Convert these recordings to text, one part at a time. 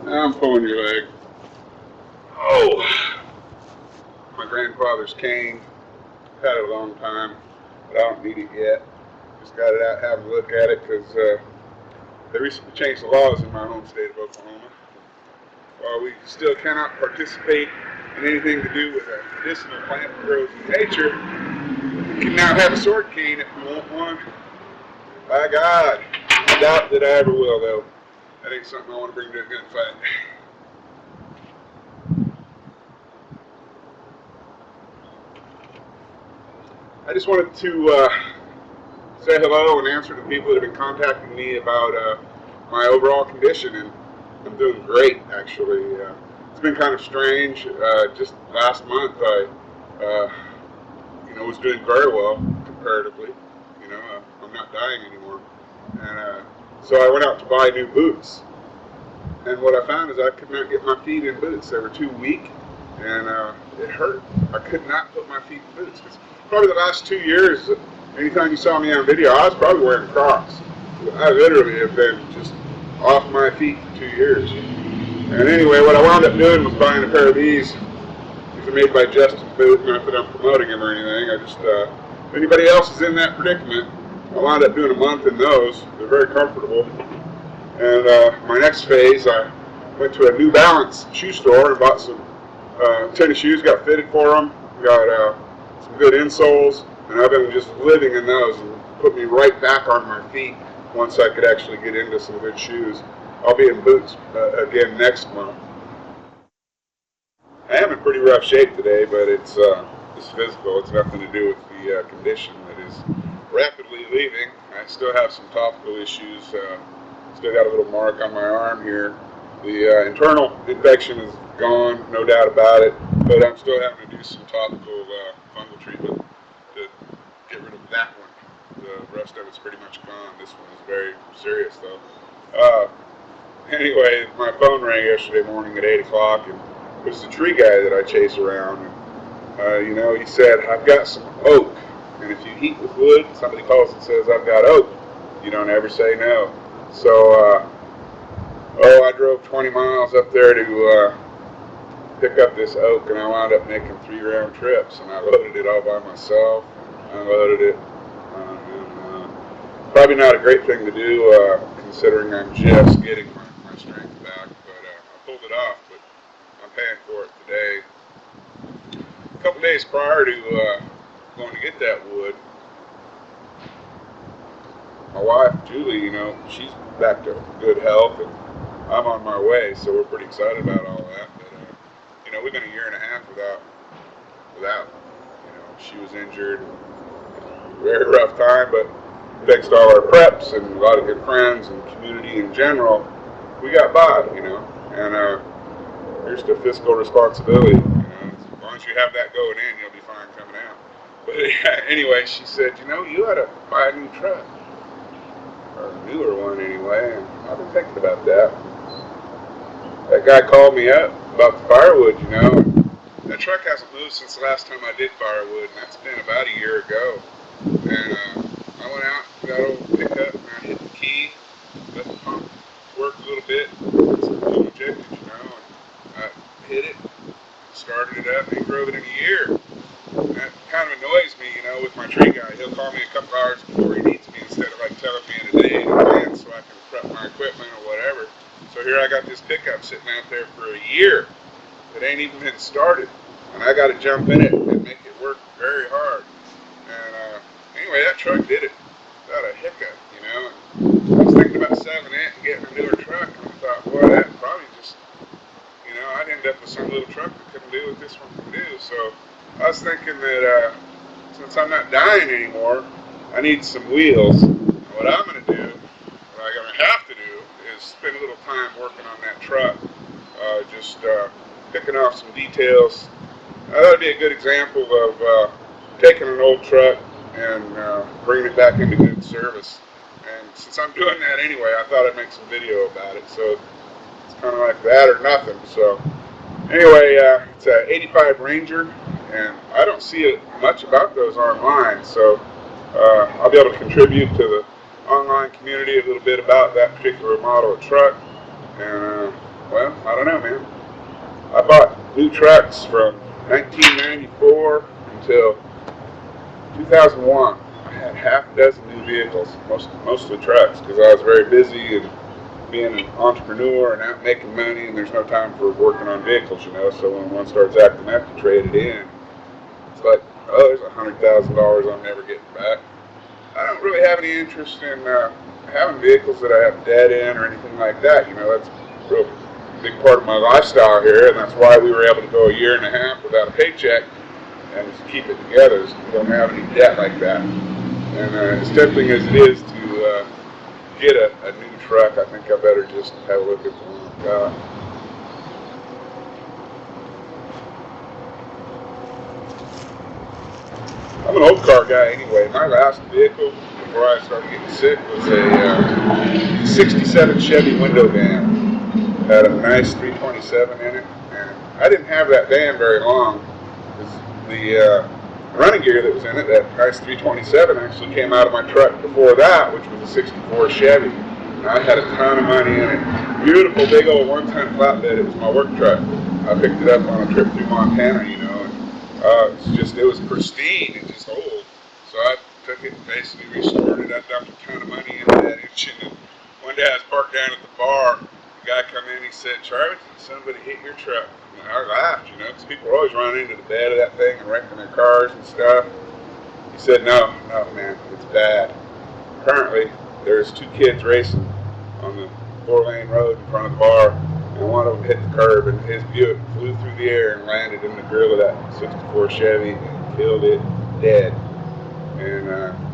I'm pulling your leg. Oh, my grandfather's cane. Had it a long time, but I don't need it yet. Just got it out, having a look at it because they recently changed the laws in my home state of Oklahoma. While we still cannot participate in anything to do with a medicinal plant that grows in nature, we can now have a sword cane if we want one. By God, I doubt that I ever will, though. That ain't something I want to bring to a gunfight. I just wanted to say hello and answer to people that have been contacting me about my overall condition, and I'm doing great, actually. It's been kind of strange. Just last month, I was doing very well comparatively. I'm not dying anymore, and so I went out to buy new boots. And what I found is I could not get my feet in boots. They were too weak, and it hurt. I could not put my feet in boots. Because probably the last 2 years, anytime you saw me on video, I was probably wearing Crocs. I literally have been just off my feet for 2 years. And anyway, what I wound up doing was buying a pair of these. These are made by Justin Boot, not that I'm promoting him or anything. If anybody else is in that predicament, I wound up doing a month in those. They're very comfortable. And my next phase, I went to a New Balance shoe store and bought some tennis shoes, got fitted for them, got some good insoles, and I've been just living in those and put me right back on my feet once I could actually get into some good shoes. I'll be in boots again next month. I am in pretty rough shape today, but it's physical. It's nothing to do with the condition that is rapidly leaving. I still have some topical issues. Still got a little mark on my arm here. The internal infection is gone, no doubt about it, but I'm still having to do some topical fungal treatment to get rid of that one. The rest of it's pretty much gone. This one is very serious, though. Anyway, my phone rang yesterday morning at 8 o'clock, and it was the tree guy that I chase around. And, he said, I've got some oak, and if you heat with wood, somebody calls and says, I've got oak. You don't ever say no. So, I drove 20 miles up there to pick up this oak, and I wound up making 3 round trips, and I loaded it all by myself, unloaded it. Probably not a great thing to do, considering I'm just getting my strength back, but I pulled it off, but I'm paying for it today. A couple days prior to going to get that wood, my wife, Julie, she's back to good health, and I'm on my way, so we're pretty excited about all that. But we've been a year and a half without. She was injured, very rough time, but thanks to all our preps and a lot of good friends and community in general, we got by. And here's the fiscal responsibility. As long as you have that going in, you'll be fine coming out. But anyway, she said, you ought to buy a new truck. Or a newer one anyway, and I've been thinking about that. That guy called me up about the firewood, and that truck hasn't moved since the last time I did firewood, and that's been about a year ago. And I went out, got a old pickup, and I hit the key, let the pump work a little bit, some fuel injected, and I hit it, started it up, and he drove it in a year. And that kind of annoys me, with my tree guy. He'll call me a couple hours before he needs me instead of telling me in a day in advance so I can prep my equipment or whatever. So here I got this pickup sitting out there for a year that ain't even been started, and I got to jump in it and make it work very hard. And anyway, that truck did it without a hiccup, And I was thinking about selling it and getting a newer truck, and I thought, boy, that probably just, I'd end up with some little truck that couldn't do what this one can do. So I was thinking that since I'm not dying anymore, I need some wheels. And what I'm going to do, what I'm going to have to do, is spend a little time working on that truck, just picking off some details. That would be a good example of taking an old truck and bringing it back into good service. And since I'm doing that anyway, I thought I'd make some video about it. So it's kind of like that or nothing. So anyway, it's an 85 Ranger, and I don't see much about those online. So I'll be able to contribute to the online community a little bit about that particular model of truck. And Well, I don't know, man. I bought new trucks from 1994 until 2001. I had half a dozen new vehicles, mostly trucks, because I was very busy and being an entrepreneur and out making money, and there's no time for working on vehicles, you know. So when one starts acting up to trade it in, it's like, oh, there's $100,000 I'm never getting back. I don't really have any interest in having vehicles that I have debt in or anything like that. You know, that's a real big part of my lifestyle here, and that's why we were able to go a year and a half without a paycheck and just keep it together. So we don't have any debt like that. And as tempting as it is to get a new truck, I think I better just have a look at the one I've got. I'm an old car guy anyway. My last vehicle before I started getting sick was a 67 Chevy window van. Had a nice 327 in it, and I didn't have that van very long. The running gear that was in it, that nice 327, actually came out of my truck before that, which was a 64 Chevy. And I had a ton of money in it. Beautiful, big old one-ton flatbed. It was my work truck. I picked it up on a trip through Montana, you know. It was pristine and just old. So I took it and basically restored it. I dumped a ton of money into that engine. And one day I was parked down at the bar. The guy come in, he said, "Charlie, did somebody hit your truck?" And I laughed, you know, because people are always running into the bed of that thing and wrecking their cars and stuff. He said, "No, no, man, it's bad. Apparently, there's two kids racing on the 4-lane road in front of the bar, and one of them hit the curb, and his Buick flew through the air and landed in the grill of that 64 Chevy and killed it dead." And,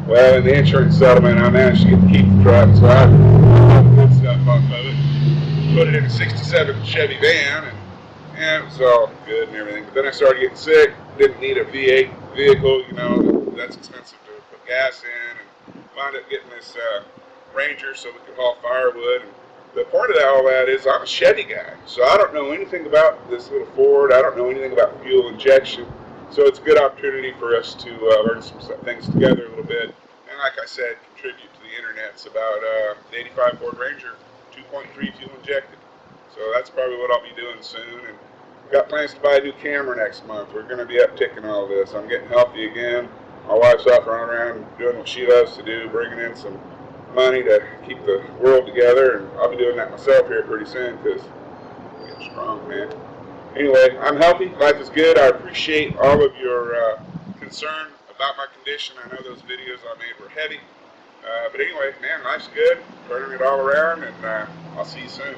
well, in the insurance settlement, I managed to keep the truck, so I got the good stuff off of it. Put it in a 67 Chevy van, and it was all good and everything. But then I started getting sick, didn't need a V8 vehicle, you know, that's expensive to put gas in, and wound up getting this Ranger so we could haul firewood. And the point of all that is I'm a Chevy guy, so I don't know anything about this little Ford. I don't know anything about fuel injection. So it's a good opportunity for us to learn some things together a little bit. And like I said, contribute to the internet. It's about the 85 Ford Ranger, 2.3 fuel injected. So that's probably what I'll be doing soon. And I've got plans to buy a new camera next month. We're going to be upticking all this. I'm getting healthy again. My wife's off running around doing what she loves to do, bringing in some money to keep the world together. And I'll be doing that myself here pretty soon because I'm getting strong, man. Anyway, I'm healthy. Life is good. I appreciate all of your concern about my condition. I know those videos I made were heavy. But anyway, man, life's good. Turning it all around, and I'll see you soon.